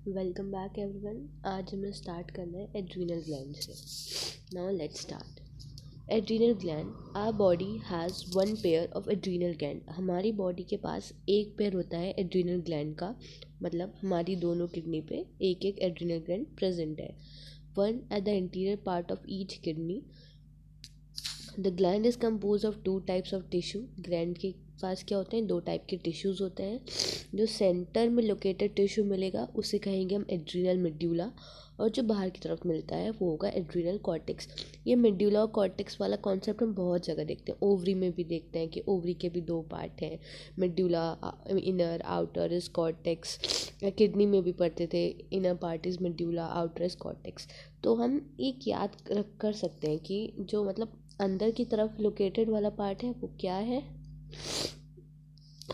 Welcome back everyone. आज हमें start करना है एड्रीनल ग्लैंड से। Now let's start. Adrenal gland, our body has one pair of adrenal gland. हमारी body के पास एक पेयर होता है एड्रीनल ग्लैंड का, मतलब हमारी दोनों किडनी पे एक एक एड्रीनल ग्लैंड प्रेजेंट है। One at the interior part of each kidney. The gland is compose of two types of tissue. Gland के पास क्या होते हैं, दो टाइप के टिश्यूज़ होते हैं। जो सेंटर में लोकेटेड टिश्यू मिलेगा उसे कहेंगे हम एड्रीनल मेड्यूला, और जो बाहर की तरफ मिलता है वो होगा एड्रीनल कॉर्टेक्स। ये मेड्यूला और कॉर्टेक्स वाला कॉन्सेप्ट हम बहुत जगह देखते हैं। ओवरी में भी देखते हैं कि ओवरी के भी दो पार्ट हैं, medulla inner, outer is cortex. Kidney में भी पढ़ते थे, inner part is medulla, outer is cortex. तो हम एक याद रख कर सकते हैं कि जो मतलब अंदर की तरफ लोकेटेड वाला पार्ट है वो क्या है,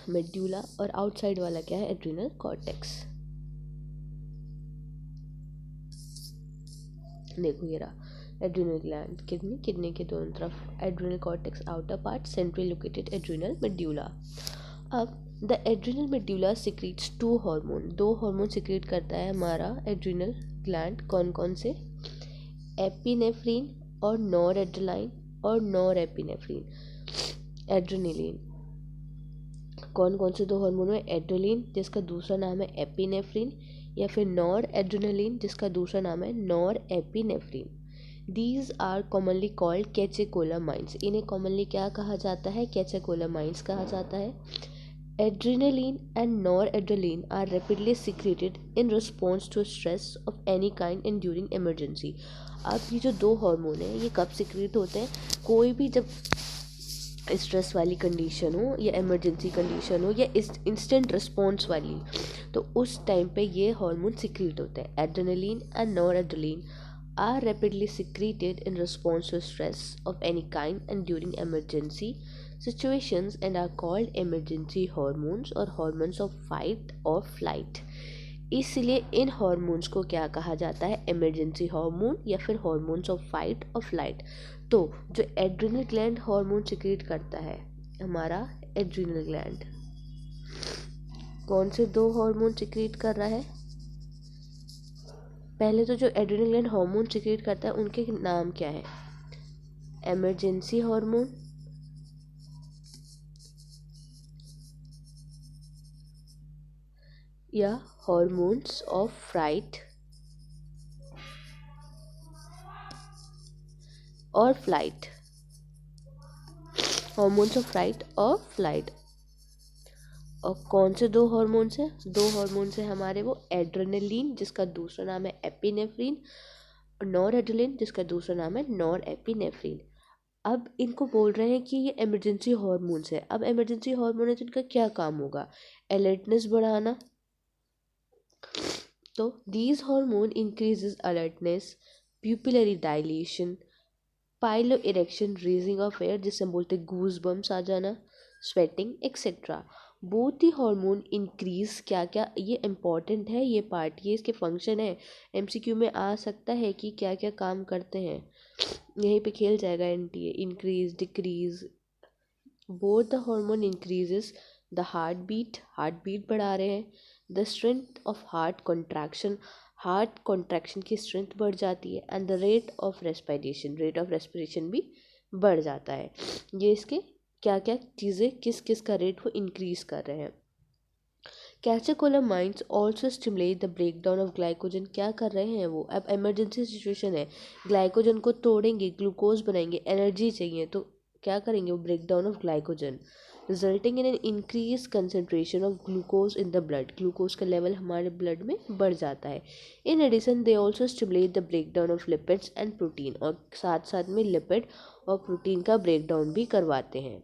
मेड्यूला, और आउटसाइड वाला क्या है, एड्रीनल कॉर्टेक्स। देखो ये रहा एड्रीनल ग्लैंड, किडनी, किडनी के दोनों तरफ adrenal cortex, outer part, centrally located adrenal medulla. अब the adrenal medulla secretes two hormone, दो हार्मोन सिक्रीट करता है हमारा एड्रीनल ग्लैंड। कौन कौन से, एपिनेफ्रीन और नॉर एड्रेनालाइन और नॉर एपिनेफ्रीन, एड्रेनालिन। कौन कौन से दो हार्मोन है, एड्रेनालिन जिसका दूसरा नाम है एपिनेफ्रीन, या फिर नॉर एड्रेनालिन जिसका दूसरा नाम है nor epinephrine. These are commonly called catecholamines. इन्हें कॉमनली क्या कहा जाता है, कैटेकोलामाइंस कहा जाता है। Adrenaline and nor adrenaline are rapidly secreted in response to stress of any kind and during emergency. अब ये जो दो हार्मोन है ये कब सिक्रेट होते हैं, कोई भी जब स्ट्रेस वाली कंडीशन हो या इमरजेंसी कंडीशन हो या इंस्टेंट रिस्पॉन्स वाली, तो उस टाइम पे ये हार्मोन सिक्रीट होते हैं। Adrenaline and nor adrenaline are rapidly secreted in response to stress of any kind and during emergency situations and are called emergency hormones और हार्मोन्स ऑफ फाइट और flight. इसलिए इन हार्मोन्स को क्या कहा जाता है, इमरजेंसी हार्मोन या फिर हार्मोन्स ऑफ फाइट और फ्लाइट। तो जो एड्रिनल ग्लैंड हार्मोन सिक्रीट करता है हमारा एड्रिनल ग्लैंड, कौन से दो हार्मोन सिक्रीट कर रहा है, पहले तो जो एड्रिनल ग्लैंड हार्मोन सिक्रीट करता है उनके नाम क्या है, इमरजेंसी हार्मोन या हार्मोन्स ऑफ फ्राइट और फ्लाइट, हार्मोन्स ऑफ फ्राइट और फ्लाइट। और कौन से दो हार्मोन्स हैं, दो हार्मोन्स हैं हमारे वो एड्रेनलिन जिसका दूसरा नाम है एपिनेफ्रीन, और नॉर एड्रेनलिन जिसका दूसरा नाम है नॉर एपिनेफ्रीन। अब इनको बोल रहे हैं कि ये इमरजेंसी हार्मोन्स है। अब इमरजेंसी हार्मोन है तो इनका क्या काम होगा, अलर्टनेस बढ़ाना। तो these hormone increases alertness, pupillary dilation, pilo erection, raising of air जिसे हम बोलते हैं गूज बम्स आ जाना, स्वेटिंग एक्सेट्रा। बोथ ही हार्मोन इंक्रीज, क्या क्या, ये इंपॉर्टेंट है ये पार्ट, ये इसके फंक्शन है, एमसीक्यू में आ सकता है कि क्या क्या काम करते हैं, यहीं पे खेल जाएगा NTA. Increase, decrease, both the hormone increases the heart beat बढ़ा रहे हैं, the strength of heart contraction की स्ट्रेंथ बढ़ जाती है, and the rate of respiration भी बढ़ जाता है। ये इसके क्या क्या चीज़ें किस किस का रेट वो इंक्रीज कर रहे हैं। Catecholamines also stimulate the break down of glycogen. क्या कर रहे हैं वो, अब इमरजेंसी सिचुएशन है, ग्लाइकोजन को तोड़ेंगे, ग्लूकोज बनाएंगे, एनर्जी चाहिए, तो क्या करेंगे वो, break down of glycogen, resulting in an increase concentration of glucose in the blood. Glucose का लेवल हमारे ब्लड में बढ़ जाता है। In addition they also stimulate the break down of lipids and protein, और साथ साथ में लिपिड और प्रोटीन का ब्रेक डाउन भी करवाते हैं।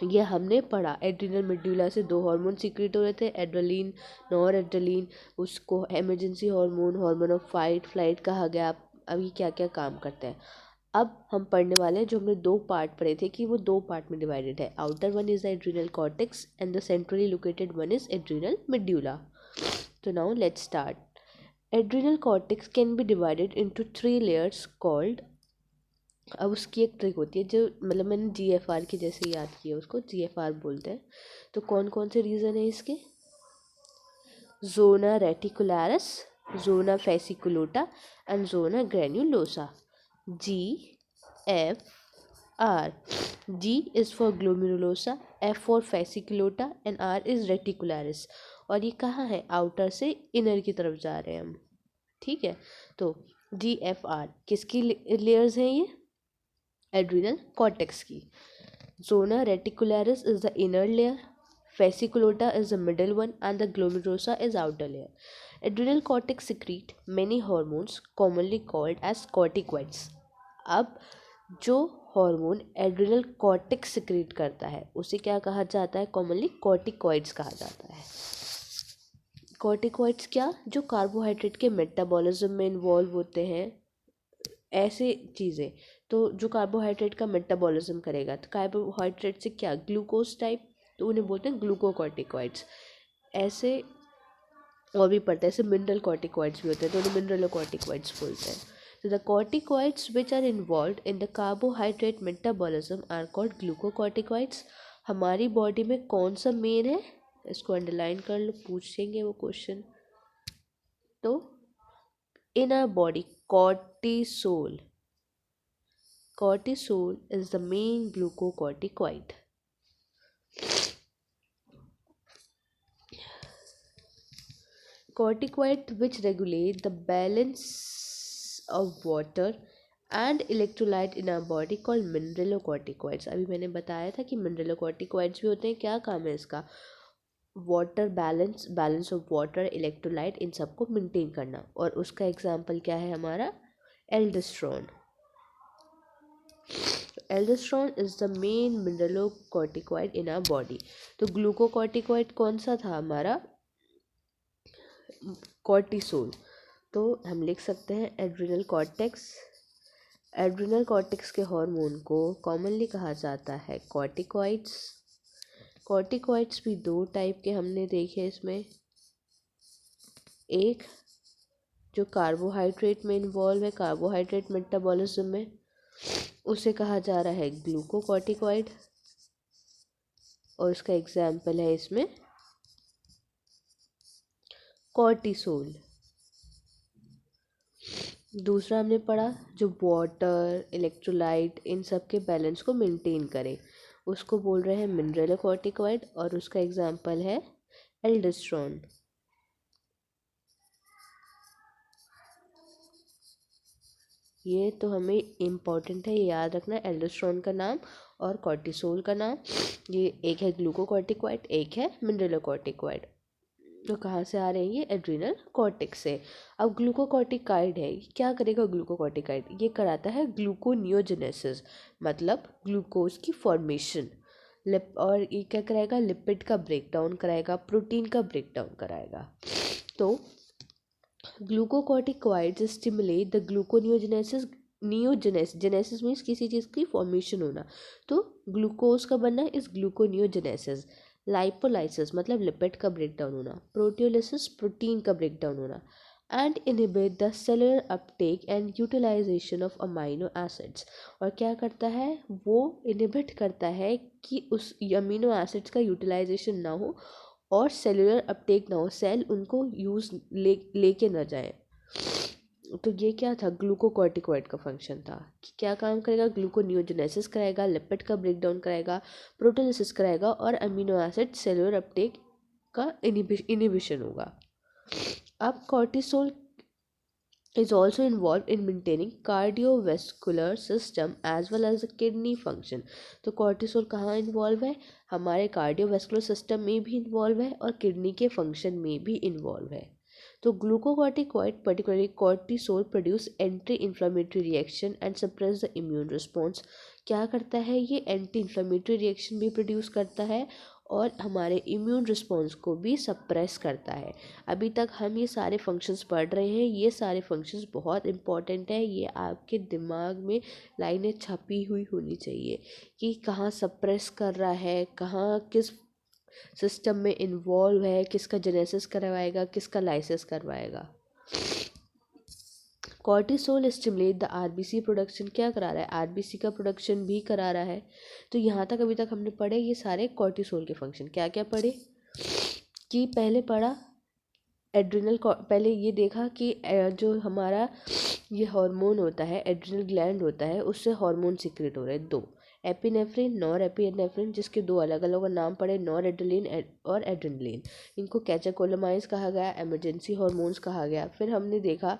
ये हमने पढ़ा, एड्रिनल मेड्यूला से दो हार्मोन सीक्रेट हो रहे थे, एड्रेनलिन, नॉर एड्रेनलिन, उसको emergency hormone, hormone of fight flight कहा गया। अब ये क्या क्या काम करते हैं अब हम पढ़ने वाले हैं। जो हमने दो पार्ट पढ़े थे कि वो दो पार्ट में डिवाइडेड है, outer one is the adrenal cortex and the centrally located one is adrenal medulla. तो now let's start. Adrenal cortex can be divided into three layers called, अब उसकी एक ट्रिक होती है जो मतलब मैंने जीएफआर के जैसे याद किया, उसको जीएफआर बोलते हैं। तो कौन कौन से रीज़न है इसके, zona reticularis, zona fasciculata and zona granulosa. G, F, R. G is for glomerulosa, F for fasciculata and R is reticularis. और ये कहाँ है? आउटर से इनर की तरफ जा रहे हैं हम, ठीक है। तो जी एफ आर किसकी लेयर्स हैं? ये एड्रिनल कॉर्टेक्स की। Zona reticularis is the inner layer, fasciculata is the middle one, and the glomerulosa is outer layer. Adrenal cortex secrete many hormones commonly called as corticoids. अब जो hormone adrenal cortex secrete करता है उसे क्या कहा जाता है? कॉमनली कॉर्टिकॉइड्स कहा जाता है। कॉर्टिकॉइड्स क्या? जो कार्बोहाइड्रेट के मेटाबॉलिज्म में इन्वॉल्व होते हैं, ऐसे चीज़ें। तो जो कार्बोहाइड्रेट का मेटाबॉलिज्म करेगा, तो कार्बोहाइड्रेट से क्या? ग्लूकोज टाइप, तो उन्हें बोलते हैं ग्लूकोकॉर्टिकॉइड्स। ऐसे और भी पड़ता है, ऐसे मिनरल कॉर्टिकॉइड्स भी होते हैं, तो उन्हें मिनरल कॉर्टिकॉइड्स बोलते हैं। तो the corticoids which are involved in the carbohydrate metabolism are called glucocorticoids. हमारी बॉडी में कौन सा मेन है? इसको अंडरलाइन कर लो, पूछेंगे वो क्वेश्चन। तो in our body cortisol. Cortisol is the main glucocorticoid. Corticoid which regulate the balance of water and electrolyte in our body called mineralocorticoids. अभी मैंने बताया था कि mineralocorticoids भी होते हैं। क्या काम है इसका? Water balance, balance of water, electrolyte, इन सबको मेंटेन करना। और उसका एग्जाम्पल क्या है हमारा? Aldosterone. Aldosterone is the main mineralocorticoid in our body. तो ग्लूकोकॉर्टिकॉइड कौन सा था हमारा? कॉर्टिसोल। तो हम लिख सकते हैं एड्रिनल कॉर्टेक्स। एड्रिनल कॉर्टेक्स के हार्मोन को कॉमनली कहा जाता है कॉर्टिकॉइड्स। कॉर्टिकॉइड्स भी दो टाइप के हमने देखे इसमें। एक जो कार्बोहाइड्रेट में इन्वॉल्व है, कार्बोहाइड्रेट मेटाबॉलिज्म में, उसे कहा जा रहा है ग्लूकोकॉर्टिकॉइड, और उसका एग्जाम्पल है इसमें कॉर्टिसोल। दूसरा हमने पढ़ा जो वाटर, इलेक्ट्रोलाइट, इन सब के बैलेंस को मेंटेन करे, उसको बोल रहे हैं मिनरलोकॉर्टिकॉइड, और उसका एग्जाम्पल है एल्डोस्टेरोन। ये तो हमें इम्पॉर्टेंट है, ये याद रखना, एल्डोस्टेरोन का नाम और कॉर्टिसोल का नाम। ये एक है ग्लूकोकॉर्टिकॉइड, एक है मिनरलोकॉर्टिकॉइड। तो कहाँ से आ रहे हैं? ये एड्रिनल कॉर्टेक्स से। अब ग्लूकोकॉर्टिकाइड है, क्या करेगा ग्लूकोकॉर्टिकाइड? ये कराता है ग्लूकोनियोजेनेसिस, मतलब ग्लूकोज की फॉर्मेशन। और ये क्या कराएगा? लिपिड का ब्रेकडाउन कराएगा, प्रोटीन का ब्रेकडाउन कराएगा। तो glucocorticoids stimulate the gluconeogenesis. Genesis means किसी चीज़ की फॉर्मेशन होना, तो ग्लूकोज का बनना इस ग्लूकोनियोजेनेसिस। लाइपोलाइसिस मतलब लिपिड का ब्रेकडाउन होना, प्रोटियोलिसिस प्रोटीन का ब्रेकडाउन होना, and inhibit the cellular uptake and utilization of amino acids. और क्या करता है? वो इनहिबिट करता है कि उस अमीनो एसिड्स का यूटिलाइजेशन ना हो और सेलुलर अपटेक ना हो, सेल उनको यूज़ लेके ना जाए। तो ये क्या था? ग्लूकोकॉर्टिकॉइड का फंक्शन था कि क्या काम करेगा? ग्लूकोनियोजेनेसिस कराएगा, लिपिड का ब्रेकडाउन कराएगा, प्रोटीलिसिस कराएगा, और अमीनो एसिड सेलुलर अपटेक का इनिबिशन होगा। अब cortisol is also involved in maintaining cardiovascular system as well as the kidney function। तो कॉर्टिसोल कहाँ इन्वॉल्व है? हमारे कार्डियोवैस्कुलर सिस्टम में भी इन्वॉल्व है और किडनी के फंक्शन में भी इन्वॉल्व है। तो glucocorticoid particularly cortisol produce anti inflammatory reaction and suppress the immune response. क्या करता है? ये एंटी इन्फ्लामेटरी रिएक्शन भी प्रोड्यूस करता है और हमारे इम्यून रिस्पॉन्स को भी सप्रेस करता है। अभी तक हम ये सारे फंक्शंस पढ़ रहे हैं, ये सारे फंक्शंस बहुत इंपॉर्टेंट है। ये आपके दिमाग में लाइनें छपी हुई होनी चाहिए कि कहाँ सप्रेस कर रहा है, कहाँ किस सिस्टम में इन्वॉल्व है, किसका जेनेसिस करवाएगा, किसका लाइसिस करवाएगा। Cortisol stimulate the RBC production. क्या करा रहा है? आरबीसी का प्रोडक्शन भी करा रहा है। तो यहाँ तक अभी तक हमने पढ़े ये सारे कॉर्टिसोल के फंक्शन। क्या क्या पढ़े? कि पहले पढ़ा एड्रिनल पहले ये देखा कि जो हमारा ये हार्मोन होता है, एड्रिनल ग्लैंड होता है, उससे हार्मोन सिक्रेट हो रहे हैं दो, एपिनेफ्रिन, नॉर एपिनेफ्रिन, जिसके दो अलग अलग नाम पड़े, नॉर एड्रेनलिन और एड्रेनलिन। इनको कैटेकोलामाइंस कहा गया, इमरजेंसी हार्मोन्स कहा गया। फिर हमने देखा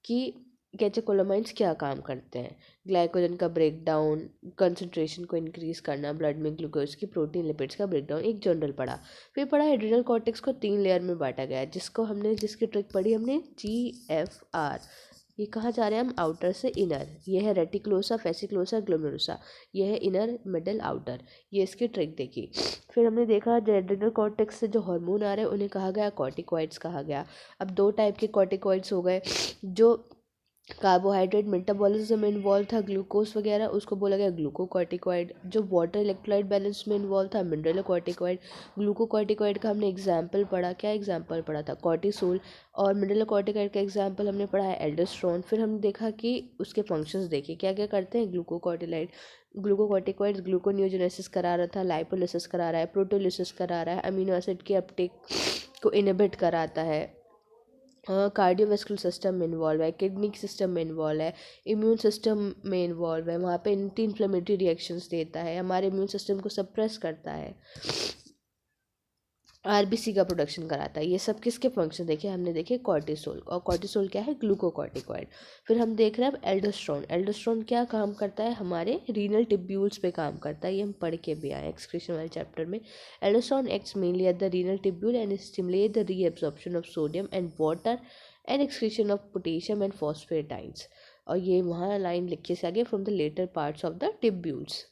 कि कैटेकोलामाइंस क्या काम करते हैं, ग्लाइकोजन का ब्रेक डाउन, कंसंट्रेशन को इंक्रीज करना, ब्लड में ग्लूकोज की, प्रोटीन लिपिड्स का ब्रेक डाउन, एक जनरल पढ़ा। फिर पढ़ा एड्रिनल कॉर्टेक्स को 3 लेयर में बांटा गया, जिसकी ट्रिक पढ़ी हमने GFR। ये कहाँ जा रहे हैं हम, आउटर से इनर। ये है रेटिकुलोसा, फेसिकुलोसा, ग्लोमेरुलोसा। ये है इनर, मिडल, आउटर। ये इसकी ट्रिक देखी। फिर हमने देखा जो एड्रिनल कॉर्टेक्स से जो हार्मोन आ रहे हैं उन्हें कहा गया कॉर्टिकॉइड्स कहा गया। अब दो टाइप के कॉर्टिकॉइड्स हो गए, जो कार्बोहाइड्रेट मेटाबॉलिज्म में इन्वॉल्व था, ग्लूकोज वगैरह, उसको बोला गया ग्लूकोकॉर्टिकॉइड। जो वाटर इलेक्ट्रोलाइट बैलेंस में इन्वॉल्व था, मिनरलोकॉर्टिकॉइड। ग्लूकोकॉर्टिकॉइड का हमने एग्जाम्पल पढ़ा, क्या एग्जाम्पल पढ़ा था, कॉर्टिसोल। और मिनरलोकॉर्टिकॉइड का एग्जाम्पल हमने पढ़ा है एल्डोस्टेरोन। फिर हमने देखा कि उसके फंक्शंस देखे क्या क्या करते हैं ग्लूकोकॉर्टिकॉइड्स, ग्लूकोनियोजेनेसिस करा रहा था, लाइपोलिसिस करा रहा है, प्रोटोलिसिस करा रहा है, अमीनो एसिड के अपटेक को इनहिबिट कराता है, कार्डियोवैस्कुलर सिस्टम में इन्वॉल्व है, किडनी सिस्टम में इन्वॉल्व है, इम्यून सिस्टम में इन्वॉल्व है, वहाँ पे एंटी इन्फ्लेमेटरी रिएक्शंस देता है, हमारे इम्यून सिस्टम को सप्रेस करता है, RBC का प्रोडक्शन कराता है। ये सब किसके फंक्शन देखे हमने, देखे कॉर्टिसोल। और कॉर्टिसोल क्या है, ग्लूकोकॉर्टिकॉइड। फिर हम देख रहे हैं अब एल्डोस्टेरोन। एल्डोस्टेरोन क्या काम करता है, हमारे रीनल टिब्यूल्स पे काम करता है, ये हम पढ़ के भी आए एक्सक्रीशन वाले चैप्टर में। Aldosterone acts mainly at the renal tubule and stimulate the reabsorption of sodium and water and excretion of potassium and phosphates. और ये वहाँ लाइन लिखे से आगे, from the later parts of the tubules.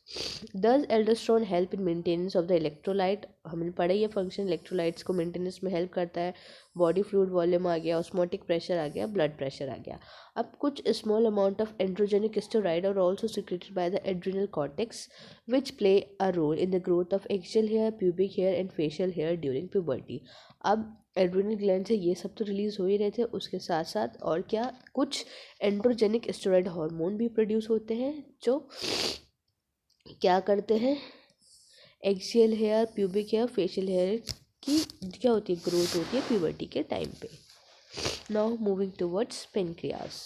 Does aldosterone help in maintenance of the electrolyte, हमने पढ़ा ये function, electrolytes को मेंटेनेंस में हेल्प करता है। बॉडी फ्लूइड वॉल्यूम आ गया, ऑस्मोटिक प्रेशर आ गया, ब्लड प्रेशर आ गया। अब कुछ small amount of androgenic steroid are also secreted by the adrenal cortex which play a role in the growth of axial hair, pubic hair and facial hair during puberty. अब adrenal gland से ये सब तो release हो ही रहे थे, उसके साथ साथ और क्या, कुछ एंड्रोजेनिक स्टेरॉइड हार्मोन भी प्रोड्यूस होते हैं, जो क्या करते हैं, axial hair, pubic hair, facial hair की क्या होती है, ग्रोथ होती है प्यूबर्टी के टाइम पे। Now moving towards pancreas.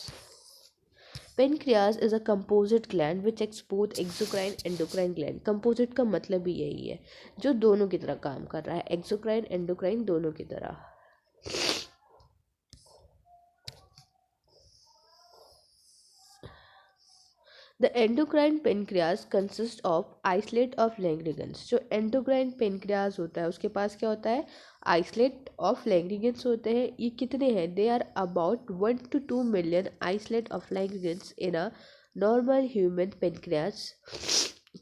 Pancreas is a composite gland which export exocrine endocrine gland. Composite का मतलब भी यही है, जो दोनों की तरह काम कर रहा है, एक्सोक्राइन एंडोक्राइन दोनों की तरह। The endocrine pancreas consists of isolate of Langerhans। जो endocrine pancreas होता है उसके पास क्या होता है, isolate of Langerhans होते हैं। ये कितने हैं, they are about 1 to 2 million isolate of Langerhans in a normal human pancreas।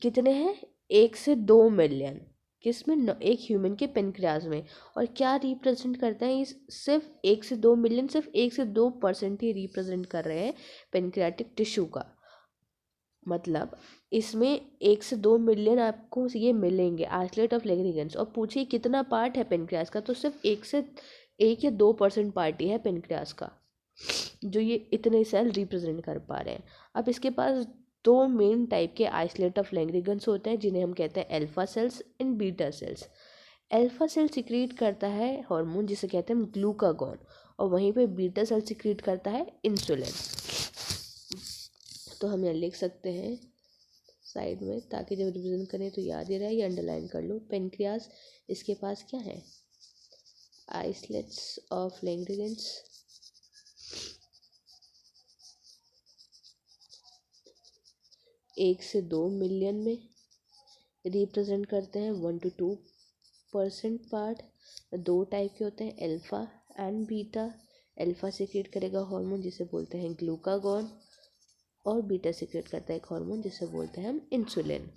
कितने हैं, 1 से 2 मिलियन, किसमें, एक ह्यूमन के पेनक्रियाज में। और क्या रिप्रेजेंट करता है, इस सिर्फ 1 से 2 मिलियन, सिर्फ 1 से 2% ही रिप्रेजेंट कर रहे हैं पेनक्रियाटिक टिश्यू का। मतलब इसमें 1 से 2 मिलियन आपको ये मिलेंगे आइसोलेट ऑफ लेग्रिगेंस। और पूछिए कितना पार्ट है पेनक्रियास का, तो सिर्फ 1 या 2% पार्ट ही है पेनक्रियास का, जो ये इतने सेल रिप्रेजेंट कर पा रहे हैं। अब इसके पास दो मेन टाइप के आइसोलेट ऑफ लैंग्रिगन्स होते हैं, जिन्हें हम कहते हैं alpha cells and beta cells. Alpha cell secrete करता है हार्मोन जिसे कहते हैं ग्लूकागॉन, और वहीं पे बीटा सेल सिक्रीट करता है इंसुलिन। तो हम यहाँ लिख सकते हैं साइड में, ताकि जब रिविजन करें तो याद ही रहे, ये अंडरलाइन कर लो। पेनक्रियास, इसके पास क्या है, आइसलेट्स ऑफ लैंग्रिगन्स, 1 से 2 मिलियन में रिप्रेजेंट करते हैं, 1 to 2% पार्ट। दो टाइप के होते हैं, alpha and beta. Alpha secrete करेगा हार्मोन जिसे बोलते हैं ग्लूकागॉन, और बीटा सिक्रेट करता है एक हार्मोन जिसे बोलते हैं हम इंसुलिन।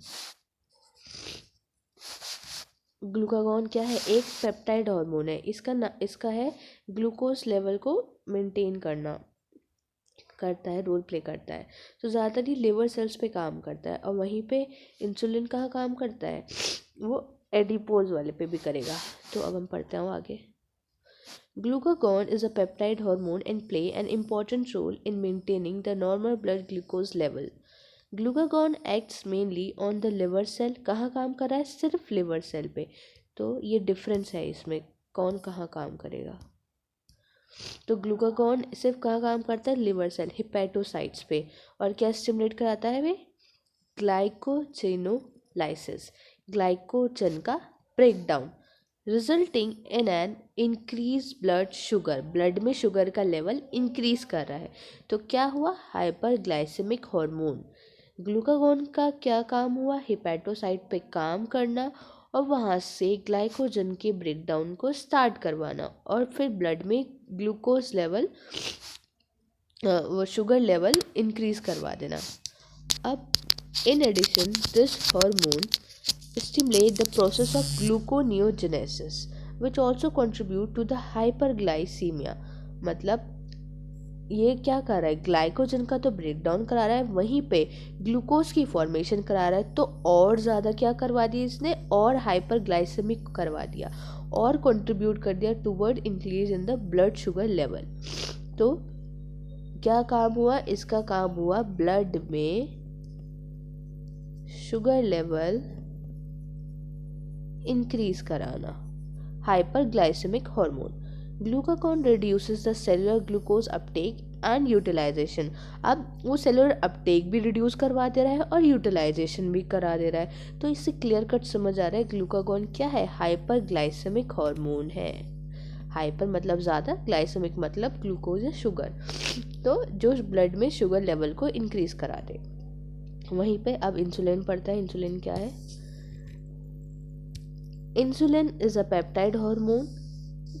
ग्लूकागॉन क्या है, एक पेप्टाइड हार्मोन है, इसका है ग्लूकोज लेवल को मेंटेन करता है, रोल प्ले करता है। तो ज़्यादातर ही लिवर सेल्स पे काम करता है, और वहीं पे इंसुलिन कहाँ काम करता है, वो एडिपोज वाले पे भी करेगा। तो अब हम पढ़ते हैं आगे। Glucagon is a peptide hormone and play an important role in maintaining the normal blood glucose level. Glucagon acts mainly on the liver cell। कहाँ काम कर रहा है, सिर्फ लिवर सेल पे। तो ये डिफरेंस है इसमें, कौन कहाँ काम करेगा। तो ग्लूकागॉन सिर्फ कहाँ काम करता है, लिवर सेल हिपैटोसाइट्स पे, और क्या स्टिमुलेट कराता है वे, ग्लाइकोजेनोलाइसिस, ग्लाइकोजन का breakdown, resulting in an increase blood sugar, blood में शुगर का लेवल इंक्रीज कर रहा है। तो क्या हुआ, हाइपरग्लाइसेमिक हार्मोन। ग्लूकागॉन का क्या काम हुआ, हिपैटोसाइट पे काम करना और वहाँ से ग्लाइकोजन के ब्रेकडाउन को स्टार्ट करवाना, और फिर ब्लड में ग्लूकोज लेवल वो शुगर लेवल इंक्रीज करवा देना। अब in addition this hormone stimulate the process of gluconeogenesis which also contribute to the hyperglycemia। मतलब ये क्या कर रहा है, ग्लाइकोजन का तो ब्रेक डाउन करा रहा है, वहीं पे ग्लूकोज की फॉर्मेशन करा रहा है, तो और ज़्यादा क्या करवा दिया इसने, और हाइपरग्लाइसेमिक करवा दिया और कंट्रीब्यूट कर दिया toward increase in the blood sugar level. तो क्या काम हुआ, इसका काम हुआ ब्लड में शुगर लेवल इंक्रीज कराना, hyperglycemic hormone. Glucagon reduces the cellular glucose uptake and utilization. अब वो सेलुलर अपटेक भी रिड्यूस करवा दे रहा है और यूटिलाइजेशन भी करा दे रहा है। तो इससे क्लियर कट समझ आ रहा है ग्लूकागॉन क्या है, हाइपरग्लाइसेमिक हार्मोन है। हाइपर मतलब ज़्यादा, ग्लाइसेमिक मतलब ग्लूकोज या शुगर, तो जो ब्लड में शुगर लेवल को इंक्रीज करा दे। वहीं पे अब इंसुलिन पड़ता है। इंसुलिन क्या है, insulin is a peptide hormone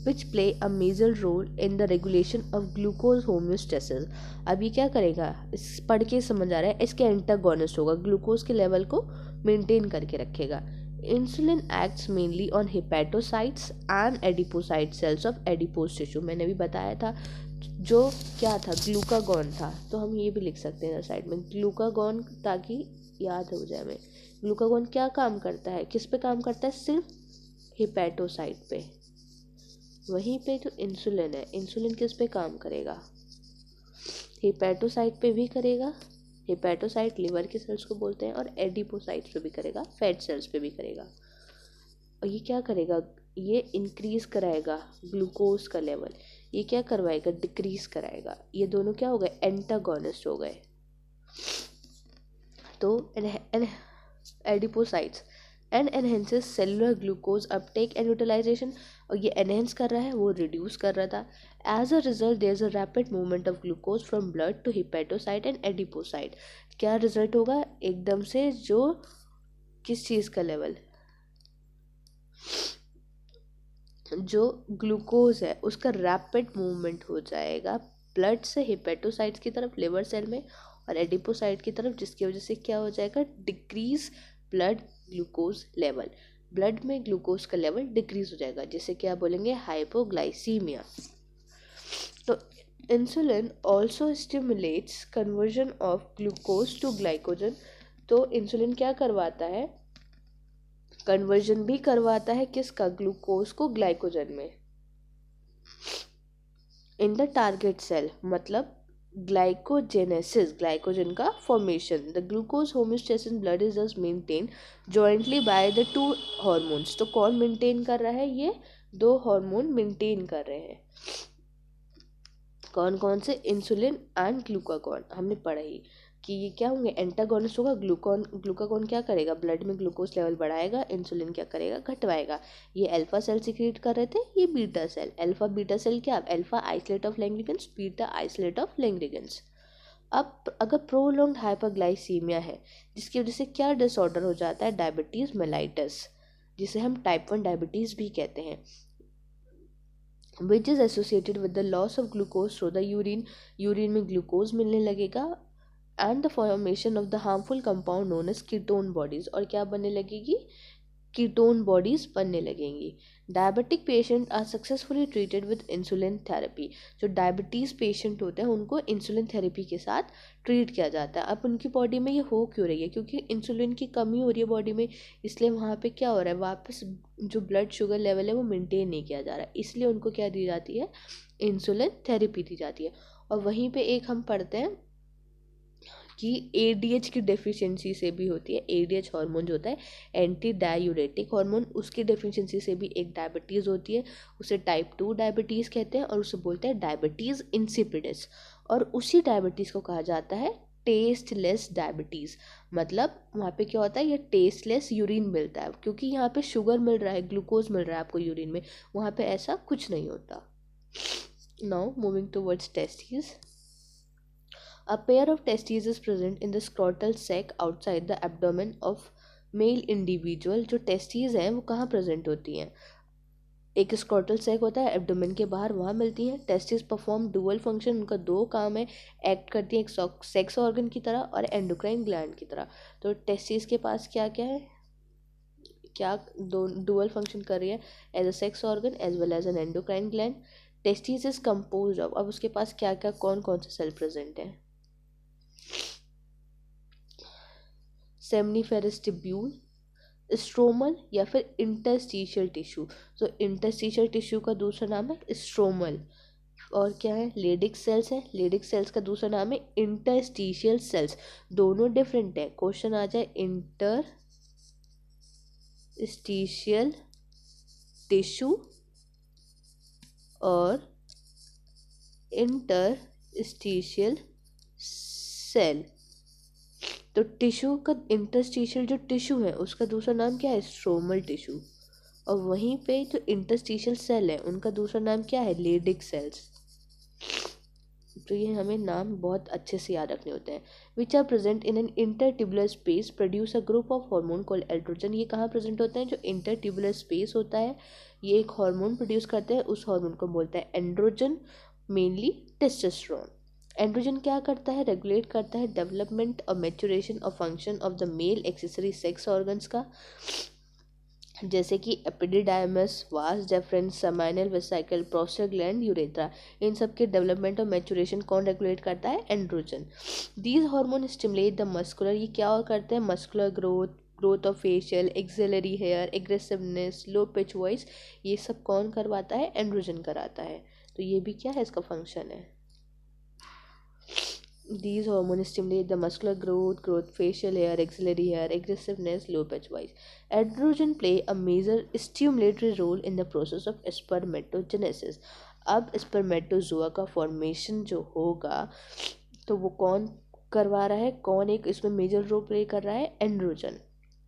which play a major role in the regulation of glucose homeostasis। अब ये क्या करेगा, इस पढ़ के समझ आ रहा है, इसके एंटागोनिस्ट होगा, ग्लूकोज के लेवल को मेंटेन करके रखेगा। Insulin acts mainly on hepatocytes and adipocyte cells of adipose tissue. मैंने भी बताया था जो क्या था, ग्लूकागॉन था, तो हम ये भी लिख सकते हैं साइड में ग्लूकागॉन, ताकि याद हो जाए हमें। ग्लूकागॉन क्या काम करता है, किस पे काम करता है, सिर्फ हिपैटोसाइट पे। वहीं पे जो इंसुलिन है, इंसुलिन किस पे काम करेगा, हिपैटोसाइट पे भी करेगा। हिपैटोसाइट लिवर के सेल्स को बोलते हैं, और एडिपोसाइट्स पे भी करेगा, फैट सेल्स पे भी करेगा। और ये क्या करेगा, ये इंक्रीज कराएगा ग्लूकोज का लेवल, ये क्या करवाएगा, डिक्रीज कराएगा। ये दोनों क्या हो गए, एंटागोनिस्ट हो गए। तो adipocytes and enhances cellular glucose uptake and utilization, और ये एनहेंस कर रहा है, वो रिड्यूस कर रहा था। As a result there is a rapid movement of glucose from blood to hepatocyte and adipocyte. क्या रिजल्ट होगा, एकदम से जो किस चीज़ का लेवल, जो ग्लूकोज है उसका रैपिड मूवमेंट हो जाएगा ब्लड से हिपैटोसाइट्स की तरफ लिवर सेल में, और एडिपोसाइट की तरफ, जिसकी वजह से क्या हो जाएगा, decrease blood glucose level, blood में ग्लूकोज का लेवल डिक्रीज हो जाएगा, जिसे क्या बोलेंगे, हाइपोग्लाइसीमिया। तो insulin also stimulates conversion of glucose to glycogen. तो इंसुलिन क्या करवाता है, कन्वर्जन भी करवाता है किसका, ग्लूकोज को ग्लाइकोजन में, इन द टारगेट सेल, मतलब ग्लाइकोजेनेसिस, ग्लाइकोजन का formation. The glucose homeostasis blood is thus maintain jointly by the two hormones. तो कौन मेंटेन कर रहा है, ये दो हार्मोन मेंटेन कर रहे हैं। कौन कौन से, इंसुलिन एंड ग्लूकागॉन। हमने पढ़ा ही कि ये क्या होंगे, एंटागोनिस्ट होगा। ग्लूकागॉन क्या करेगा, ब्लड में ग्लूकोज लेवल बढ़ाएगा, इंसुलिन क्या करेगा, घटवाएगा। ये अल्फा सेल सीक्रेट कर रहे थे, ये beta cell. Alpha beta cell क्या, alpha isolate of Langerhans, beta isolate of Langerhans. अब अगर प्रोलॉन्ग्ड हाइपरग्लाइसीमिया है, जिसकी वजह से क्या डिसऑर्डर हो जाता है, डायबिटीज़ मेलाइटस, जिसे हम टाइप 1 डायबिटीज़ भी कहते हैं, which is associated with the loss of glucose through the urine। Urine में ग्लूकोज मिलने लगेगा, and the formation of the harmful compound known as ketone bodies। और क्या बनने लगेगी, कीटोन बॉडीज बनने लगेंगी। Diabetic patient are successfully treated with insulin therapy. जो डायबिटीज़ पेशेंट होते हैं उनको इंसुलिन थेरेपी के साथ ट्रीट किया जाता है। अब उनकी बॉडी में ये हो क्यों रही है, क्योंकि इंसुलिन की कमी हो रही है बॉडी में, इसलिए वहाँ पे क्या हो रहा है, वापस जो ब्लड शुगर लेवल है वो मेंटेन नहीं किया जा रहा है, इसलिए उनको क्या दी जाती है, इंसुलिन थेरेपी दी जाती है। और वहीं पर एक हम पढ़ते हैं कि ADH की डेफिशिएंसी से भी होती है। ADH हार्मोन जो होता है एंटी डायूरेटिक हार्मोन, उसकी डेफिशिएंसी से भी एक डायबिटीज़ होती है। उसे टाइप 2 डायबिटीज़ कहते हैं और उसे बोलते हैं डायबिटीज़ इंसिपिडस। और उसी डायबिटीज़ को कहा जाता है टेस्टलेस डायबिटीज़। मतलब वहाँ पे क्या होता है, ये टेस्टलेस यूरिन मिलता है, क्योंकि यहाँ पे शुगर मिल रहा है, ग्लूकोज मिल रहा है आपको यूरिन में, वहाँ पे ऐसा कुछ नहीं होता। Now moving towards testis. A pair of testes is present in the scrotal sac outside the abdomen of male individual। जो टेस्टीज हैं वो कहाँ प्रेजेंट होती हैं? एक स्क्रॉटल सैक होता है एब्डोमेन के बाहर, वहाँ मिलती हैं। टेस्टिस परफॉर्म डुअल फंक्शन, उनका दो काम है, एक्ट करती है एक सेक्स ऑर्गन की तरह और एंडोक्राइन ग्लैंड की तरह। तो टेस्टिस के पास क्या क्या है, क्या दो डुअल फंक्शन कर रही है, as a sex organ as well as an endocrine gland. Testis is compose of, अब उसके पास क्या क्या कौन कौन से सेल प्रेजेंट हैं? सेमनीफेरस ट्यूब्यूल, स्ट्रोमल या फिर इंटरस्टिशियल टिश्यू। तो इंटरस्टिशियल टिश्यू का दूसरा नाम है स्ट्रोमल। और क्या है, लेडिक सेल्स है, लेडिक सेल्स का दूसरा नाम है इंटरस्टिशियल सेल्स। दोनों डिफरेंट है। क्वेश्चन आ जाए इंटरस्टिशियल टिश्यू और इंटरस्टिशियल सेल। तो टिश्यू का, इंटरस्टिशियल जो टिश्यू है उसका दूसरा नाम क्या है, स्ट्रोमल टिश्यू। और वहीं पे जो इंटरस्टिशियल सेल है उनका दूसरा नाम क्या है, लेडिक सेल्स। तो ये हमें नाम बहुत अच्छे से याद रखने होते हैं। Which are present in an intertubular space produce a group of hormone called androgen. ये कहाँ प्रेजेंट होते हैं, जो इंटरट्यूबुलर स्पेस होता है ये एक हार्मोन प्रोड्यूस करते हैं, उस हार्मोन को बोलते हैं एंड्रोजन, मेनली टेस्टोस्टेरोन। एंड्रोजन क्या करता है, रेगुलेट करता है डेवलपमेंट और मैच्योरेशन और function of the male accessory sex organs का, जैसे कि epididymis, vas deferens, seminal vesicle, prostate gland, urethra. इन सब के डेवलपमेंट और मैच्योरेशन कौन रेगुलेट करता है, androgen. These hormone stimulate the muscular, ये क्या और करते हैं, muscular growth, growth of facial, axillary hair, aggressiveness, low pitch voice, ये सब कौन करवाता है, एंड्रोजन कराता है। तो ये भी क्या है, इसका फंक्शन है। These hormones stimulate the muscular growth, facial hair, axillary hair, aggressiveness, low pitch voice. Androgen play a major stimulatory role in the process of spermatogenesis। अब स्पर्मेटोजोआ का फॉर्मेशन जो होगा तो वो कौन करवा रहा है, कौन एक इसमें मेजर रोल प्ले कर रहा है, एंड्रोजन।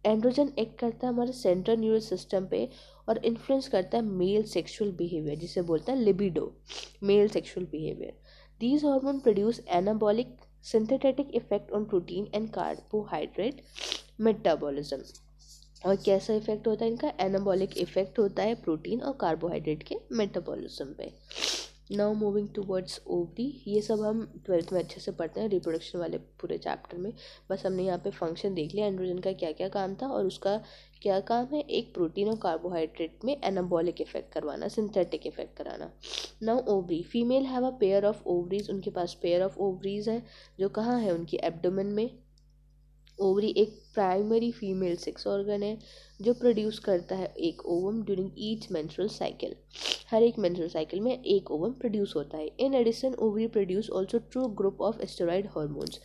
एंड्रोजन एक्ट करता है हमारे सेंट्रल न्यूरस सिस्टम पे और इन्फ्लुएंस करता है मेल सेक्सुअल बिहेवियर, जिसे बोलते हैं libido, male sexual behaviour. These hormones produce anabolic synthetic effect on protein and carbohydrate metabolism। और कैसा इफेक्ट होता है इनका, एनाबॉलिक इफेक्ट होता है प्रोटीन और कार्बोहाइड्रेट के मेटाबॉलिज्म पे। नाउ मूविंग टूवर्ड्स ओवरी, ये सब हम 12th में अच्छे से पढ़ते हैं रिप्रोडक्शन वाले पूरे चैप्टर में। बस हमने यहाँ पे फंक्शन देख लिया एंड्रोजन का क्या क्या काम था और उसका क्या काम है, एक प्रोटीन और कार्बोहाइड्रेट में एनाबॉलिक इफेक्ट करवाना, सिंथेटिक इफेक्ट कराना। Now ovary, female have a pair of ovaries, उनके पास पेयर ऑफ ओवरीज है जो कहाँ है, उनकी एब्डोमेन में। ओवरी एक प्राइमरी फीमेल सेक्स ऑर्गन है जो प्रोड्यूस करता है एक ovum during each menstrual cycle. हर एक मेंस्ट्रुअल साइकिल में एक ओवम प्रोड्यूस होता है। In addition ovary produce also two group of steroid hormones.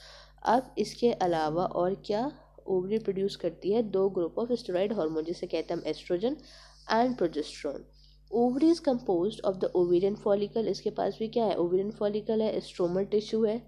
अब इसके अलावा और क्या, ओवरी प्रोड्यूस करती है दो ग्रुप ऑफ स्टेरॉइड हार्मोन जिसे कहते हैं हम estrogen and progesterone. Ovary is composed of the ovarian follicle, इसके पास भी क्या है, ओवेरियन फॉलिकल है, स्ट्रोमल टिश्यू है।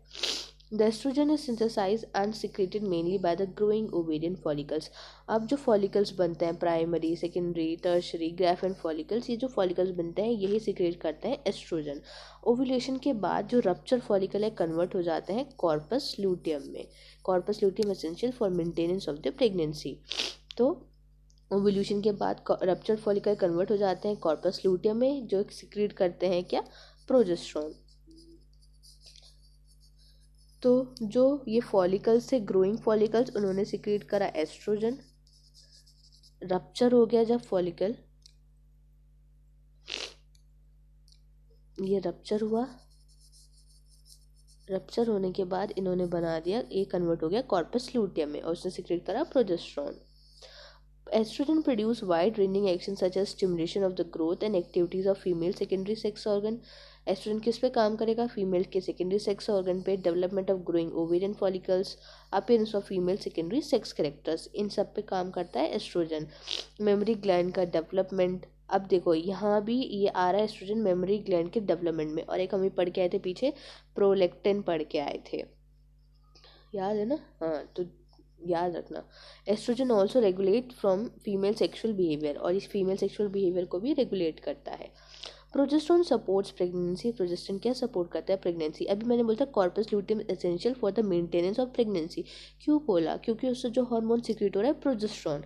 The estrogen is synthesized and secreted mainly by the growing ovarian follicles। अब जो follicles बनते हैं primary, secondary, tertiary, graphene follicles, ये जो follicles बनते हैं यही secrete करते हैं एस्ट्रोजन। ओव्यूलेशन के बाद जो रप्चर follicle है कन्वर्ट हो जाते हैं कॉर्पस लूटियम में। Corpus luteum essential for maintenance of the pregnancy. तो ओव्यूलेशन के बाद रप्चर follicle कन्वर्ट हो जाते हैं कॉर्पस लूटियम में जो secrete करते हैं क्या, प्रोजेस्टेरोन। तो जो ये फॉलिकल्स थे, ग्रोइंग फॉलिकल्स, उन्होंने सिक्रीट करा एस्ट्रोजन। रप्चर हो गया जब फॉलिकल, ये रप्चर हुआ, रप्चर होने के बाद इन्होंने बना दिया, ये कन्वर्ट हो गया कॉर्पस लूटियम में और उसने सिक्रीट करा progesterone. Estrogen produce wide ranging actions such as stimulation of the growth and activities of female secondary sex organ oestrogen किस पे काम करेगा? फीमेल के सेकेंडरी सेक्स ऑर्गन पे, development of growing ovarian follicles, appearance of female secondary sex characters, इन सब पे काम करता है एस्ट्रोजन। मेमोरी ग्लैंड का डेवलपमेंट, अब देखो यहाँ भी ये आ रहा है एस्ट्रोजन मेमोरी ग्लैंड के डेवलपमेंट में। और एक हम पढ़ के आए थे पीछे, प्रोलेक्टिन पढ़ के आए थे, याद है ना? हाँ, तो याद रखना। Estrogen also regulate from female sexual behaviour, और इस फीमेल सेक्सुअल बिहेवियर को भी रेगुलेट करता है। प्रोजेस्टेरोन सपोर्ट्स प्रेगनेंसी, प्रोजेस्टेरोन क्या सपोर्ट करता है? प्रेगनेंसी। अभी मैंने बोला था corpus luteum essential for the maintenance of pregnancy, क्यों बोला? क्योंकि उससे जो हार्मोन सिक्रीट हो रहा है प्रोजेस्टेरोन,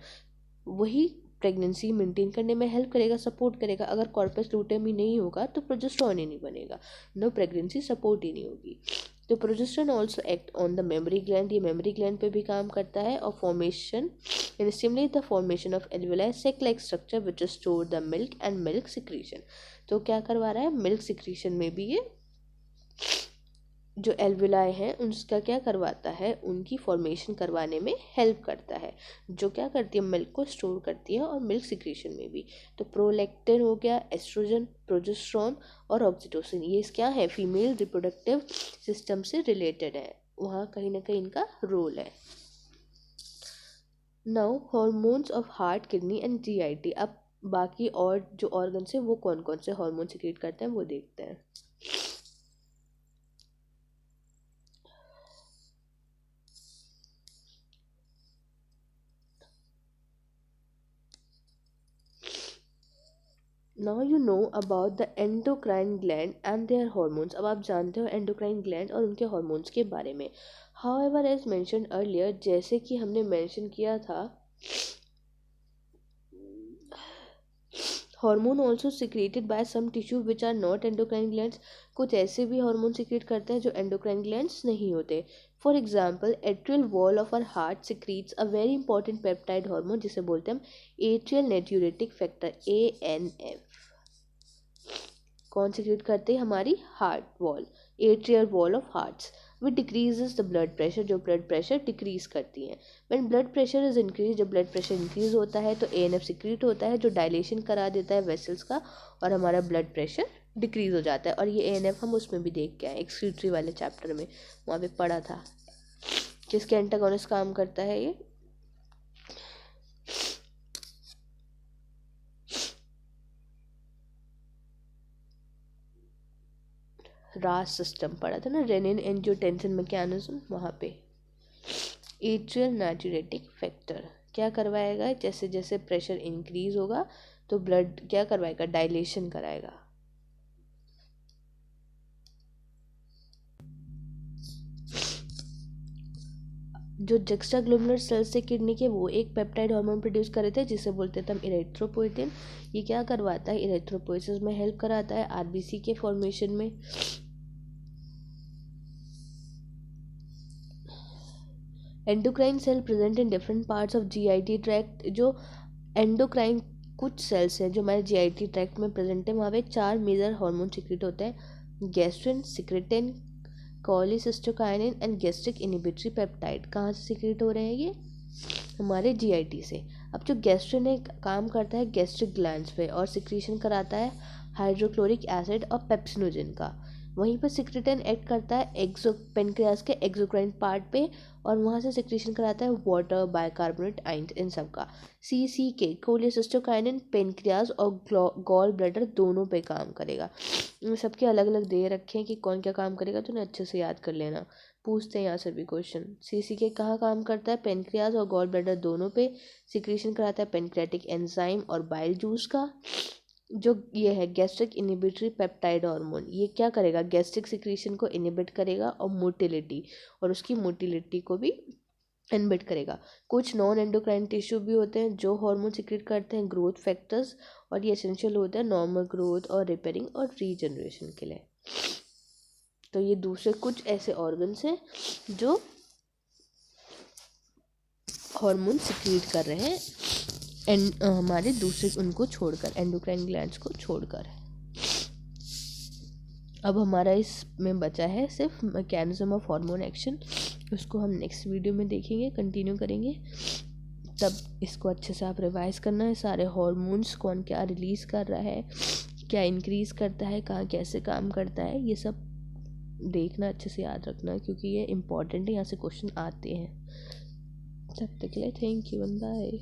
वही प्रेगनेंसी मेंटेन करने में हेल्प करेगा, सपोर्ट करेगा। अगर कॉर्पस लूटेम ही नहीं होगा तो प्रोजेस्टेरोन ही नहीं बनेगा, नो प्रेगनेंसी सपोर्ट ही नहीं होगी। तो progesterone also act on the memory gland, ये मेमोरी ग्लैंड पे भी काम करता है। और formation in stimulate the formation of alveoli sac like structure which store the milk and milk secretion. तो क्या करवा रहा है? मिल्क सिक्रीशन में भी ये जो एल्वेलाई हैं उनका क्या करवाता है? उनकी फॉर्मेशन करवाने में हेल्प करता है, जो क्या करती है? मिल्क को स्टोर करती है, और मिल्क सिक्रीशन में भी। तो प्रोलैक्टिन हो गया, एस्ट्रोजन, प्रोजेस्टेरोन और ऑक्सीटोसिन, ये क्या है? फीमेल रिप्रोडक्टिव सिस्टम से रिलेटेड है, वहाँ कहीं ना कहीं इनका रोल है। Now hormones of heart, kidney and GIT. अब बाकी और जो ऑर्गन्स हैं वो कौन कौन से हार्मोन सिक्रीट करते हैं वो देखते हैं। Now you know about the endocrine gland and their hormones. अब आप जानते हो एंडोक्राइन ग्लैंड और उनके हॉर्मोन्स के बारे में। हाउएवर एज मेंशन्ड अर्लियर, जैसे कि हमने मेंशन किया था, hormone also secreted by some tissue which are not endocrine glands. कुछ ऐसे भी हार्मोन सिक्रेट करते हैं जो एंडोक्राइन ग्लैंड्स नहीं होते। For example, atrial wall of our heart secretes a very important peptide hormone जिसे बोलते हैं हम एट्रियल नेट्यूरेटिक फैक्टर, ANF। कौन सिक्रेट करते हैं? हमारी heart wall, atrial wall of hearts. Which decreases the blood pressure, जो ब्लड प्रेशर डिक्रीज करती हैं। When blood pressure is increase, जब ब्लड प्रेशर इंक्रीज होता है तो ANF सिक्रीट होता है जो डायलेशन करा देता है वेसल्स का, और हमारा ब्लड प्रेशर डिक्रीज हो जाता है। और ये ANF हम उसमें भी देख के आए, एक्सक्रीटरी वाले चैप्टर में, वहाँ पे पढ़ा था। किसके एंटागोनिस्ट काम करता है ये? रास सिस्टम पढ़ा था ना, रेनिन एंजियोटेंसिन मैकेनिज्म, वहाँ पे। एट्रियल नाट्यूरेटिक फैक्टर क्या करवाएगा? जैसे जैसे प्रेशर इंक्रीज होगा तो ब्लड क्या करवाएगा? डायलेशन कराएगा। जो जुक्स्टाग्लोमेरुलर सेल्स थे किडनी के, वो एक पेप्टाइड हार्मोन प्रोड्यूस कर रहे थे जिसे बोलते थे हम इरेथ्रोपोएटिन। ये क्या करवाता है? इरेथ्रोपोएसिस में हेल्प कराता है, RBC के फॉर्मेशन में। Endocrine cell present in different parts of GIT tract. जो एंडोक्राइन कुछ सेल्स हैं जो हमारे GIT ट्रैक्ट में प्रेजेंट है, वहाँ पे 4 मेजर हार्मोन सिक्रेट होते हैं, gastrin, secretin, cholecystokinin and gastric inhibitory peptide. कहाँ से सिक्रेट हो रहे हैं ये? हमारे GIT से। अब जो गैस्ट्रिन है काम करता है गैस्ट्रिक ग्लैंड्स पे और सिक्रीशन कराता है हाइड्रोक्लोरिक एसिड और पेप्सिनोजन का। वहीं पर सिक्रेटिन एक्ट करता है पेनक्रियास के एक्सोक्राइन पार्ट पे, और वहाँ से सिक्रीशन कराता है वाटर, बाइकार्बोनेट, आइंस, इन सब का। CCK, कोलिसिस्टोकाइनिन, पेनक्रियास और गॉल ब्लैडर दोनों पे काम करेगा। इन सबके अलग अलग दे रखे हैं कि कौन क्या काम करेगा, तो उन्हें अच्छे से याद कर लेना, पूछते हैं यहाँ से भी क्वेश्चन। CCK कहाँ काम करता है? पेनक्रियास और गॉल ब्लैडर दोनों पे। सिक्रीशन कराता है पेनक्रियाटिक एंजाइम और बाइल जूस का। जो ये है गैस्ट्रिक इनहिबिटरी पेप्टाइड हार्मोन, ये क्या करेगा? गैस्ट्रिक सिक्रीशन को इनहिबिट करेगा और मोटिलिटी, और उसकी मोटिलिटी को भी इनहिबिट करेगा। कुछ नॉन एंडोक्राइन टिश्यू भी होते हैं जो हार्मोन सिक्रेट करते हैं, ग्रोथ फैक्टर्स, और ये एसेंशियल होते हैं नॉर्मल ग्रोथ और रिपेयरिंग और रीजनरेशन के लिए। तो ये दूसरे कुछ ऐसे ऑर्गन्स हैं जो हार्मोन सिक्रेट कर रहे हैं हमारे दूसरे उनको छोड़कर, एंडोक्राइन ग्लैंड्स को छोड़कर। अब हमारा इसमें बचा है सिर्फ मैकेनिज्म ऑफ हार्मोन एक्शन, उसको हम नेक्स्ट वीडियो में देखेंगे, कंटिन्यू करेंगे। तब इसको अच्छे से आप रिवाइज करना है, सारे हार्मोन्स कौन क्या रिलीज़ कर रहा है, क्या इंक्रीज़ करता है, कहाँ कैसे काम करता है, ये सब देखना, अच्छे से याद रखना, क्योंकि ये इम्पॉर्टेंट है, यहाँ से क्वेश्चन आते हैं। तब तक के लिए थैंक यू, बाय।